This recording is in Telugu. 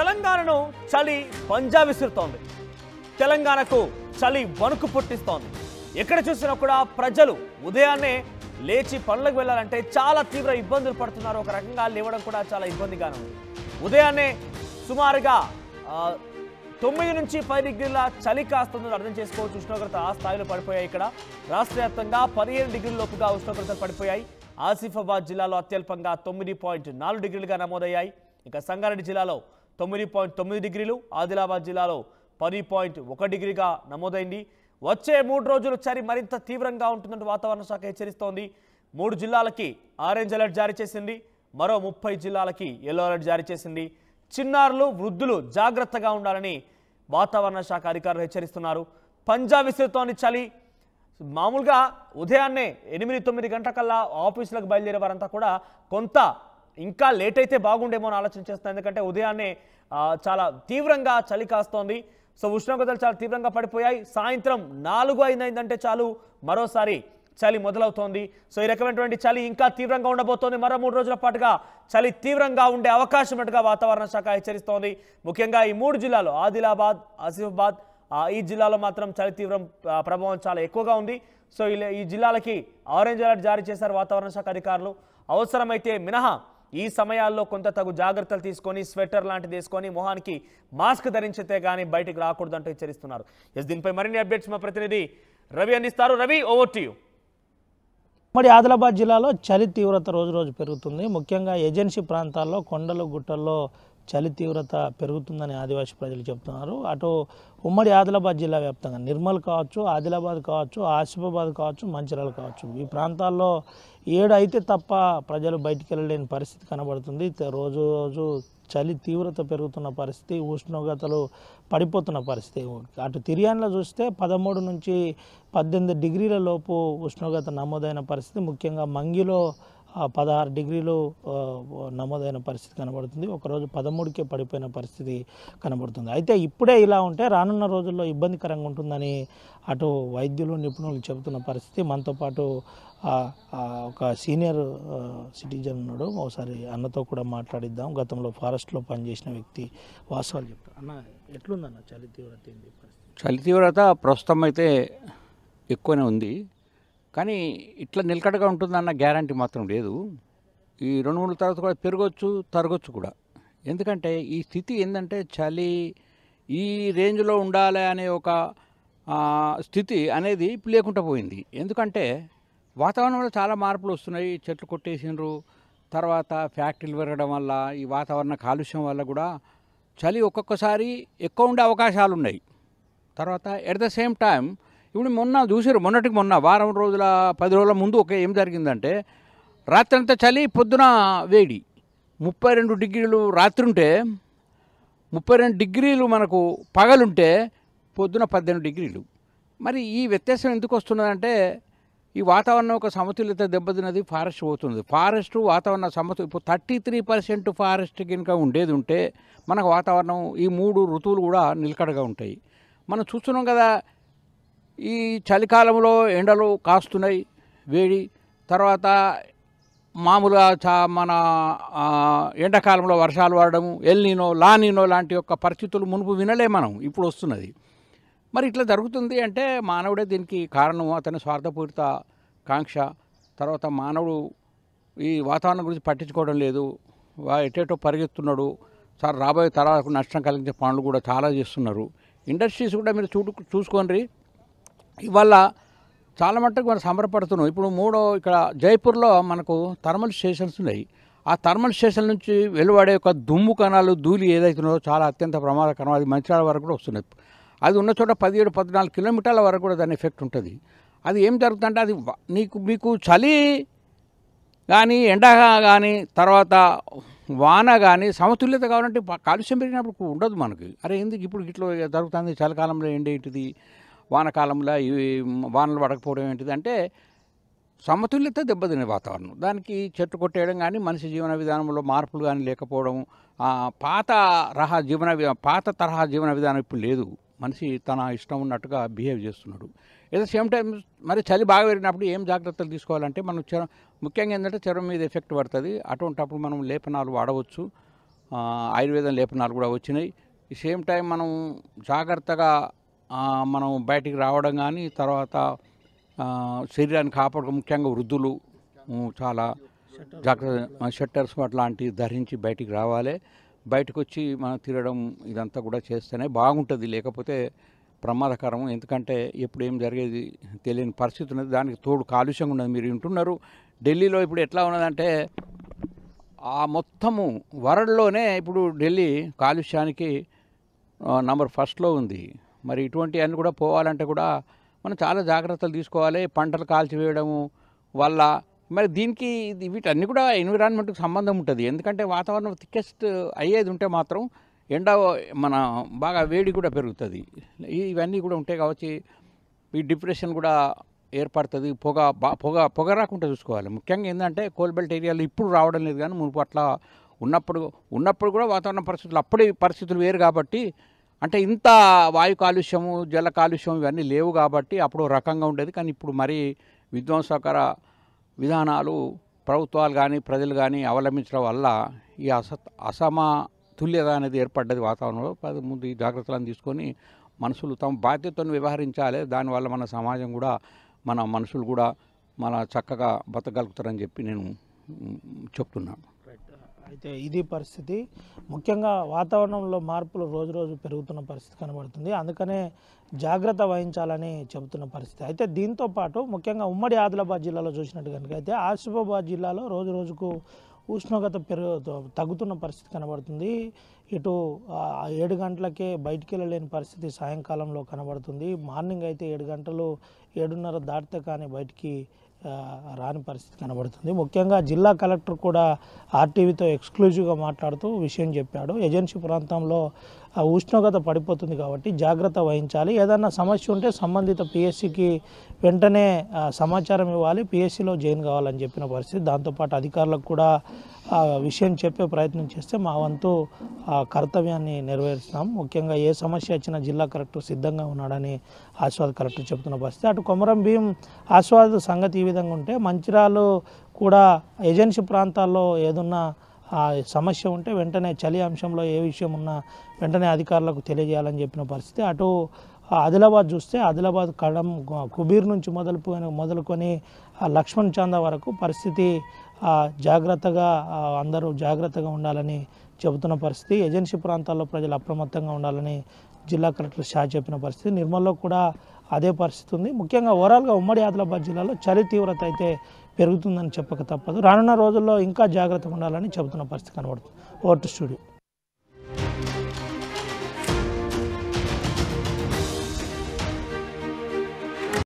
తెలంగాణను చలి పంజా విసురుతోంది. తెలంగాణకు చలి వణుకు పుట్టిస్తోంది. ఎక్కడ చూసినా కూడా ప్రజలు ఉదయాన్నే లేచి పనులకు వెళ్ళాలంటే చాలా తీవ్ర ఇబ్బందులు పడుతున్నారు. ఒక రకంగా లేవడం కూడా చాలా ఇబ్బందిగానే ఉంది. ఉదయాన్నే సుమారుగా 9 నుంచి 10 డిగ్రీల చలి కాస్తుందని అర్థం చేసుకోవచ్చు. ఉష్ణోగ్రత ఆ స్థాయిలో పడిపోయాయి. ఇక్కడ రాష్ట్ర వ్యాప్తంగా 15 డిగ్రీల లోపుగా ఉష్ణోగ్రతలు పడిపోయాయి. ఆసిఫాబాద్ జిల్లాలో అత్యల్పంగా 9.4 డిగ్రీలుగా నమోదయ్యాయి. ఇక సంగారెడ్డి జిల్లాలో 9.9 డిగ్రీలు, ఆదిలాబాద్ జిల్లాలో 10.1 డిగ్రీగా నమోదైంది. వచ్చే 3 రోజులు చలి మరింత తీవ్రంగా ఉంటుందంటూ వాతావరణ శాఖ హెచ్చరిస్తోంది. 3 జిల్లాలకి ఆరెంజ్ అలర్ట్ జారీ చేసింది. మరో 30 జిల్లాలకి ఎల్లో అలర్ట్ జారీ చేసింది. చిన్నారులు, వృద్ధులు జాగ్రత్తగా ఉండాలని వాతావరణ శాఖ అధికారులు హెచ్చరిస్తున్నారు. పంజా విసురుతోని చలి. మామూలుగా ఉదయాన్నే 8-9 గంటలకల్లా ఆఫీసులకు బయలుదేరే వారంతా కూడా కొంత ఇంకా లేట్ అయితే బాగుండేమో అని ఆలోచన చేస్తున్నారు. ఎందుకంటే ఉదయాన్నే చాలా తీవ్రంగా చలి కాస్తోంది. సో ఉష్ణోగ్రతలు చాలా తీవ్రంగా పడిపోయాయి. సాయంత్రం 4 అయిందంటే చాలు మరోసారి చలి మొదలవుతోంది. సో ఈ రకమైనటువంటి చలి ఇంకా తీవ్రంగా ఉండబోతోంది. మరో 3 రోజుల పాటుగా చలి తీవ్రంగా ఉండే అవకాశం ఉన్నట్టుగా వాతావరణ శాఖ హెచ్చరిస్తోంది. ముఖ్యంగా ఈ 3 జిల్లాలు ఆదిలాబాద్, ఆసిఫాబాద్, ఈ జిల్లాలో మాత్రం చలి తీవ్రం ప్రభావం చాలా ఎక్కువగా ఉంది. సో ఈ జిల్లాలకి ఆరెంజ్ అలర్ట్ జారీ చేశారు వాతావరణ శాఖ అధికారులు. అవసరమైతే మినహా ఈ సమయాల్లో కొంత తగు జాగ్రత్తలు తీసుకొని స్వెటర్ లాంటిది వేసుకొని మొహానికి మాస్క్ ధరించితే కానీ బయటికి రాకూడదంటూ హెచ్చరిస్తున్నారు. దీనిపై మరిన్ని అప్డేట్స్ మా ప్రతినిధి రవి అందిస్తారు. Ravi, over to you. మరి ఆదిలాబాద్ జిల్లాలో చలి తీవ్రత రోజు రోజు పెరుగుతుంది. ముఖ్యంగా ఏజెన్సీ ప్రాంతాల్లో, కొండలు గుట్టల్లో చలి తీవ్రత పెరుగుతుందని ఆదివాసీ ప్రజలు చెప్తున్నారు. అటు ఉమ్మడి ఆదిలాబాద్ జిల్లా వ్యాప్తంగా నిర్మల్ కావచ్చు, ఆదిలాబాద్ కావచ్చు, ఆసిఫాబాద్ కావచ్చు, మంచిర్యాల కావచ్చు, ఈ ప్రాంతాల్లో 7 అయితే తప్ప ప్రజలు బయటికి వెళ్ళలేని పరిస్థితి కనబడుతుంది. రోజు రోజు చలి తీవ్రత పెరుగుతున్న పరిస్థితి, ఉష్ణోగ్రతలు పడిపోతున్న పరిస్థితి. అటు తిర్యాన్లో చూస్తే 13 నుంచి 18 డిగ్రీల లోపు ఉష్ణోగ్రత నమోదైన పరిస్థితి. ముఖ్యంగా మంగిలో 16 డిగ్రీలు నమోదైన పరిస్థితి కనబడుతుంది. ఒకరోజు 13కే పడిపోయిన పరిస్థితి కనబడుతుంది. అయితే ఇప్పుడే ఇలా ఉంటే రానున్న రోజుల్లో ఇబ్బందికరంగా ఉంటుందని అటు వైద్యులు, నిపుణులు చెబుతున్న పరిస్థితి. మనతో పాటు ఒక సీనియర్ సిటిజన్ ఉన్నాడు. ఒకసారి అన్నతో కూడా మాట్లాడిద్దాం. గతంలో ఫారెస్ట్లో పనిచేసిన వ్యక్తి వాస్తవాలు చెప్తారు. అన్న, ఎట్లుందన్న చలి తీవ్రత? ఏంది పరిస్థితి? చలి తీవ్రత ప్రస్తుతం అయితే ఎక్కువనే ఉంది, కానీ ఇట్లా నిలకడగా ఉంటుందన్న గ్యారంటీ మాత్రం లేదు. ఈ 2-3 తర్వాత కూడా పెరగవచ్చు, తరగచ్చు కూడా. ఎందుకంటే ఈ స్థితి ఏంటంటే చలి ఈ రేంజ్లో ఉండాలి అనే ఒక స్థితి అనేది ఇప్పుడు లేకుండా పోయింది. ఎందుకంటే వాతావరణంలో చాలా మార్పులు వస్తున్నాయి. చెట్లు కొట్టేసినారు, తర్వాత ఫ్యాక్టరీలు పెరగడం వల్ల, ఈ వాతావరణ కాలుష్యం వల్ల కూడా చలి ఒక్కొక్కసారి ఎక్కువ ఉండే అవకాశాలు ఉన్నాయి. తర్వాత ఎట్ ద సేమ్ టైం ఇప్పుడు మొన్నటికి మొన్న వారం రోజుల 10 రోజుల ముందు ఏం జరిగిందంటే, రాత్రి అంతా చలి, పొద్దున వేడి. 32 డిగ్రీలు రాత్రి ఉంటే 32 డిగ్రీలు మనకు పగలుంటే పొద్దున 18 డిగ్రీలు. మరి ఈ వ్యత్యాసం ఎందుకు వస్తున్నదంటే, ఈ వాతావరణం ఒక సమతుల్యత దెబ్బతిన్నది. ఫారెస్ట్ పోతుంది. ఫారెస్ట్ వాతావరణ ఇప్పుడు 33% ఫారెస్ట్ కనుక ఉండేది ఉంటే మనకు వాతావరణం ఈ 3 ఋతువులు కూడా నిలకడగా ఉంటాయి. మనం చూస్తున్నాం కదా, ఈ చలికాలంలో ఎండలు కాస్తున్నాయి, వేడి. తర్వాత మామూలుగా మన ఎండాకాలంలో వర్షాలు పడడము, ఎల్నీనో, లానీనో లాంటి యొక్క పరిస్థితులు మునుపు వినలే మనం, ఇప్పుడు వస్తున్నది. మరి ఇట్లా జరుగుతుంది అంటే మానవుడే దీనికి కారణం. అతని స్వార్థపూరిత కాంక్ష. తర్వాత మానవుడు ఈ వాతావరణం గురించి పట్టించుకోవడం లేదు. ఎటేటో పరిగెత్తున్నాడు. సార్ రాబోయే తరాలకు నష్టం కలిగించే పనులు కూడా చాలా చేస్తున్నారు. ఇండస్ట్రీస్ కూడా మీరు చూసుకోండి. ఇవాళ చాలా మట్టుకు మనం సంబరపడుతున్నాం. ఇప్పుడు ఇక్కడ జైపూర్లో మనకు థర్మల్ స్టేషన్స్ ఉన్నాయి. ఆ థర్మల్ స్టేషన్ నుంచి వెలువడే ఒక దుమ్ము కణాలు, ధూళి ఏదైతుందో చాలా అత్యంత ప్రమాదకరం. అది మంచిర్యాల వరకు కూడా వస్తున్నది. అది ఉన్న చోట 17-14 కిలోమీటర్ల వరకు కూడా దాని ఎఫెక్ట్ ఉంటుంది. అది ఏం జరుగుతుందంటే, అది మీకు చలి కానీ, ఎండ కానీ, తర్వాత వాన కానీ సమతుల్యత కావాలంటే కాలుష్యం పెరిగినప్పుడు ఉండదు మనకి. అరే ఎందుకు ఇప్పుడు ఇట్లా జరుగుతుంది, చలికాలంలో ఏంటిది, వానకాలంలో ఈ వానలు పడకపోవడం ఏంటిది అంటే సమతుల్యత దెబ్బతినే వాతావరణం. దానికి చెట్టు కొట్టేయడం కానీ, మనిషి జీవన విధానంలో మార్పులు కానీ లేకపోవడం, పాత తరహా జీవన విధానం ఇప్పుడు లేదు. మనిషి తన ఇష్టం ఉన్నట్టుగా బిహేవ్ చేస్తున్నాడు. ఎట్ ద సేమ్ టైం మరి చలి బాగా పెరిగినప్పుడు ఏం జాగ్రత్తలు తీసుకోవాలంటే, మనం ముఖ్యంగా ఏంటంటే చర్మం మీద ఎఫెక్ట్ పడుతుంది. అటువంటిప్పుడు మనం లేపనాలు వాడవచ్చు. ఆయుర్వేదం లేపనాలు కూడా వచ్చినాయి. ఈ సేమ్ టైం మనం జాగ్రత్తగా మనం బయటికి రావడం కానీ, తర్వాత శరీరాన్ని కాపాడుకో, ముఖ్యంగా వృద్ధులు చాలా జాగ్రత్త షట్టర్స్ అట్లాంటివి ధరించి బయటికి రావాలి. బయటకు వచ్చి మనం తిరగడం ఇదంతా కూడా చేస్తేనే బాగుంటుంది, లేకపోతే ప్రమాదకరం. ఎందుకంటే ఎప్పుడు ఏం జరిగేది తెలియని పరిస్థితి ఉన్నది. దానికి తోడు కాలుష్యం ఉన్నది. మీరు వింటున్నారు ఢిల్లీలో ఇప్పుడు ఎట్లా ఉన్నదంటే మొత్తము వరల్డ్లోనే ఇప్పుడు ఢిల్లీ కాలుష్యానికి నంబర్ ఫస్ట్లో ఉంది. మరి ఇటువంటివన్నీ కూడా పోవాలంటే కూడా మనం చాలా జాగ్రత్తలు తీసుకోవాలి. పంటలు కాల్చివేయడము వల్ల మరి దీనికి వీటన్నీ కూడా ఎన్విరాన్మెంట్కి సంబంధం ఉంటుంది. ఎందుకంటే వాతావరణం థిక్కెస్ట్ అయ్యేది ఉంటే మాత్రం ఎండ మన బాగా వేడి కూడా పెరుగుతుంది. ఇవన్నీ కూడా ఉంటాయి కాబట్టి ఈ డిప్రెషన్ కూడా ఏర్పడుతుంది. పొగ రాకుండా చూసుకోవాలి. ముఖ్యంగా ఏంటంటే కోల్బెల్ట్ ఏరియాలో ఇప్పుడు రావడం లేదు, కానీ మునుపు అట్లా ఉన్నప్పుడు కూడా వాతావరణ పరిస్థితులు అప్పుడే పరిస్థితులు వేరు కాబట్టి, అంటే ఇంత వాయు కాలుష్యము జల కాలుష్యం ఇవన్నీ లేవు కాబట్టి అప్పుడు రకంగా ఉండేది. కానీ ఇప్పుడు మరీ విధ్వంసకర విధానాలు ప్రభుత్వాలు కానీ ప్రజలు కానీ అవలంబించడం వల్ల ఈ అసమతుల్యత అనేది ఏర్పడ్డది వాతావరణంలో. ముందు ఈ జాగ్రత్తలను తీసుకొని మనుషులు తమ బాధ్యతను వ్యవహరించాలి. దానివల్ల మన సమాజం కూడా మన మనుషులు కూడా మన చక్కగా బతకగలుగుతారని చెప్పి నేను చెప్తున్నాను. అయితే ఇది పరిస్థితి. ముఖ్యంగా వాతావరణంలో మార్పులు రోజు రోజు పెరుగుతున్న పరిస్థితి కనబడుతుంది. అందుకనే జాగ్రత్త వహించాలని చెబుతున్న పరిస్థితి. అయితే దీంతో పాటు ముఖ్యంగా ఉమ్మడి ఆదిలాబాద్ జిల్లాలో చూసినట్టు కనుక అయితే ఆసిఫాబాద్ జిల్లాలో రోజు రోజుకు ఉష్ణోగ్రత తగ్గుతున్న పరిస్థితి కనబడుతుంది. ఇటు 7 గంటలకే బయటికి వెళ్ళలేని పరిస్థితి సాయంకాలంలో కనబడుతుంది. మార్నింగ్ అయితే 7 గంటలు 7:30 దాటితే కానీ బయటికి రాని పరిస్థితి కనబడుతుంది. ముఖ్యంగా జిల్లా కలెక్టర్ కూడా ఆర్టీవీతో ఎక్స్క్లూజివ్గా మాట్లాడుతూ విషయం చెప్పాడు. ఏజెన్సీ ప్రాంతంలో ఉష్ణోగ్రత పడిపోతుంది కాబట్టి జాగ్రత్త వహించాలి. ఏదన్నా సమస్య ఉంటే సంబంధిత పిఎస్సికి వెంటనే సమాచారం ఇవ్వాలి, పిఎస్సిలో జాయిన్ కావాలని చెప్పిన పరిస్థితి. దాంతోపాటు అధికారులకు కూడా విషయం చెప్పే ప్రయత్నం చేస్తే మా వంతు కర్తవ్యాన్ని నెరవేరుస్తాం. ముఖ్యంగా ఏ సమస్య వచ్చినా జిల్లా కలెక్టర్ సిద్ధంగా ఉన్నాడని ఆస్వాద్ కలెక్టర్ చెబుతున్న పరిస్థితి. అటు కొమరం భీం ఆస్వాద్ సంగతి ఈ విధంగా ఉంటే మంచిర్యాల కూడా ఏజెన్సీ ప్రాంతాల్లో ఏదన్నా సమస్య ఉంటే వెంటనే చలి అంశంలో ఏ విషయం ఉన్నా వెంటనే అధికారులకు తెలియజేయాలని చెప్పిన పరిస్థితి. అటు ఆదిలాబాద్ చూస్తే ఆదిలాబాద్ కడం కుబీర్ నుంచి మొదలుకొని లక్ష్మణ్ చాందా వరకు పరిస్థితి జాగ్రత్తగా అందరూ జాగ్రత్తగా ఉండాలని చెబుతున్న పరిస్థితి. ఏజెన్సీ ప్రాంతాల్లో ప్రజలు అప్రమత్తంగా ఉండాలని జిల్లా కలెక్టర్ షా చెప్పిన పరిస్థితి. నిర్మల్లో కూడా అదే పరిస్థితి ఉంది. ముఖ్యంగా ఓవరాల్గా ఉమ్మడి ఆదిలాబాద్ జిల్లాలో చలి తీవ్రత అయితే పెరుగుతుందని చెప్పక తప్పదు. రానున్న రోజుల్లో ఇంకా జాగ్రత్తగా ఉండాలని చెబుతున్న పరిస్థితి కనబడుతుంది. Over to studio.